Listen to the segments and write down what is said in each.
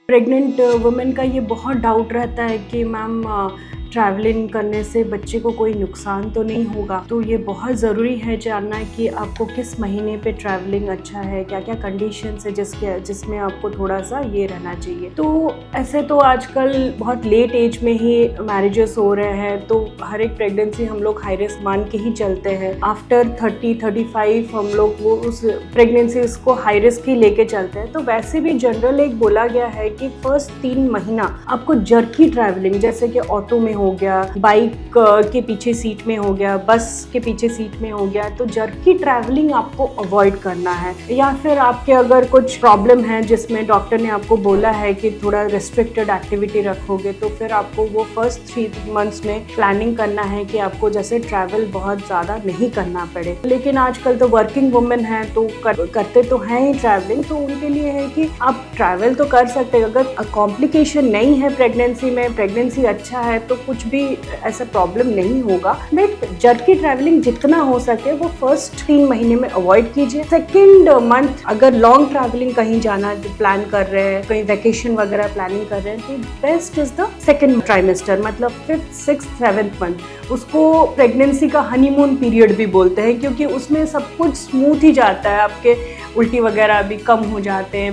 Pregnant women का ये बहुत डाउट रहता है कि मैम ट्रैवलिंग करने से बच्चे को कोई नुकसान तो नहीं होगा। तो ये बहुत ज़रूरी है जानना कि आपको किस महीने पे ट्रैवलिंग अच्छा है, क्या क्या कंडीशंस है जिसमें आपको थोड़ा सा ये रहना चाहिए। तो ऐसे तो आजकल बहुत लेट एज में ही मैरिजेस हो रहे हैं, तो हर एक प्रेगनेंसी हम लोग हाई रिस्क मान के ही चलते हैं। आफ्टर 30-35 हम लोग वो उस प्रेगनेंसी को हाई रिस्क ही लेके चलते हैं। तो वैसे भी जनरल एक बोला गया है कि फर्स्ट 3 महीना आपको जर्की ट्रैवलिंग, जैसे कि ऑटो में हो गया, बाइक के पीछे सीट में हो गया, बस के पीछे सीट में हो गया, तो जर्की ट्रैवलिंग आपको अवॉइड करना है। या फिर आपके अगर कुछ प्रॉब्लम है जिसमें डॉक्टर ने आपको बोला है कि थोड़ा रेस्ट्रिक्टेड एक्टिविटी रखोगे, तो फिर आपको वो फर्स्ट 3 मंथ्स में प्लानिंग करना है कि आपको जैसे ट्रैवल बहुत ज़्यादा नहीं करना पड़े। लेकिन आजकल तो वर्किंग वुमेन है तो करते तो हैं ही ट्रैवलिंग, तो उनके लिए है कि आप ट्रैवल तो कर सकते हैं। अगर कॉम्प्लिकेशन नहीं है प्रेगनेंसी में, प्रेगनेंसी अच्छा है, तो कुछ भी ऐसा प्रॉब्लम नहीं होगा। बट जर्की ट्रैवलिंग जितना हो सके वो फर्स्ट 3 महीने में अवॉइड कीजिए। सेकेंड मंथ अगर लॉन्ग ट्रैवलिंग कहीं जाना प्लान कर रहे हैं, कहीं वैकेशन वगैरह प्लानिंग कर रहे हैं, तो best is the second trimester, मतलब 5th, 6th, 7th मंथ। उसको प्रेगनेंसी का हनीमून पीरियड भी बोलते हैं, क्योंकि उसमें सब कुछ स्मूथ ही जाता है। आपके उल्टी वगैरह भी कम हो जाते हैं,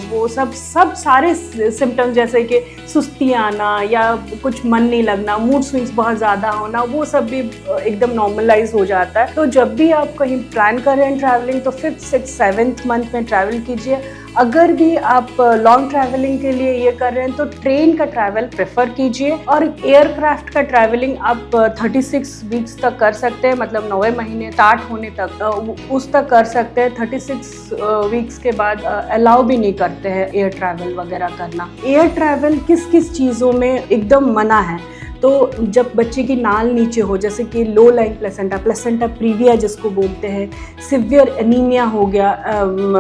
वो सब सारे सिम्टम्स जैसे कि सुस्ती आना या कुछ मन नहीं लगना, मूड स्विंग्स बहुत ज़्यादा होना, वो सब भी एकदम नॉर्मलाइज हो जाता है। तो जब भी आप कहीं प्लान कर रहे हैं ट्रैवलिंग, तो 5th, 6th, 7th मंथ में ट्रैवल कीजिए। अगर भी आप लॉन्ग ट्रैवलिंग के लिए ये कर रहे हैं तो ट्रेन का ट्रैवल प्रेफर कीजिए, और एयरक्राफ्ट का ट्रैवलिंग आप 36 वीक्स तक कर सकते हैं, मतलब 9वें महीने स्टार्ट होने तक उस तक कर सकते हैं। 36 वीक्स के बाद अलाउ भी नहीं करते हैं एयर ट्रैवल वगैरह करना। एयर ट्रैवल किस किस चीज़ों में एकदम मना है, तो जब बच्चे की नाल नीचे हो, जैसे कि low lying placenta, placenta previa जिसको बोलते हैं, सिवियर एनीमिया हो गया,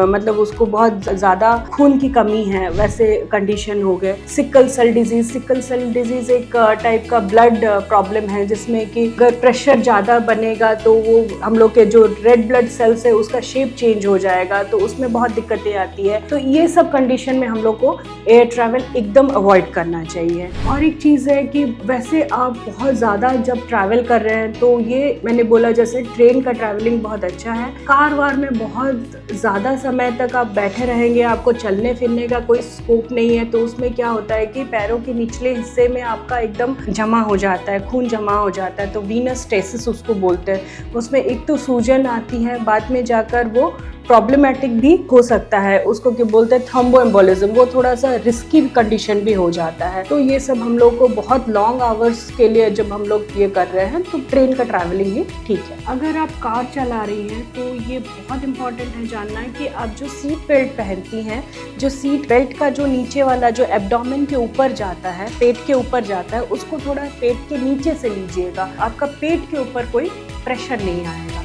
मतलब उसको बहुत ज़्यादा खून की कमी है, वैसे कंडीशन हो गए। सिकल सेल डिजीज़ एक टाइप का ब्लड प्रॉब्लम है, जिसमें कि अगर प्रेशर ज़्यादा बनेगा तो वो हम लोग के जो रेड ब्लड सेल्स है उसका शेप चेंज हो जाएगा, तो उसमें बहुत दिक्कतें आती है। तो ये सब कंडीशन में हम लोग को एयर ट्रैवल एकदम अवॉइड करना चाहिए। और एक चीज़ है कि वैसे आप बहुत ज़्यादा जब ट्रैवल कर रहे हैं, तो ये मैंने बोला जैसे ट्रेन का ट्रैवलिंग बहुत अच्छा है। कार वार में बहुत ज़्यादा समय तक आप बैठे रहेंगे, आपको चलने फिरने का कोई स्कोप नहीं है, तो उसमें क्या होता है कि पैरों के निचले हिस्से में आपका एकदम जमा हो जाता है, खून जमा हो जाता है, तो वीनस स्टेसिस उसको बोलते हैं। उसमें एक तो सूजन आती है, बाद में जाकर वो प्रॉब्लमेटिक भी हो सकता है, उसको क्या बोलते हैं थ्रोम्बोएम्बोलिज्म, वो थोड़ा सा रिस्की कंडीशन भी हो जाता है। तो ये सब हम लोग को बहुत लॉन्ग आवर्स के लिए जब हम लोग ये कर रहे हैं, तो ट्रेन का ट्रैवलिंग ही ठीक है। अगर आप कार चला रही हैं तो ये बहुत इंपॉर्टेंट है जानना है कि आप जो सीट बेल्ट पहनती हैं, जो सीट बेल्ट का जो नीचे वाला जो एब्डोमेन के ऊपर जाता है, पेट के ऊपर जाता है, उसको थोड़ा पेट के नीचे से लीजिएगा, आपका पेट के ऊपर कोई प्रेशर नहीं आएगा।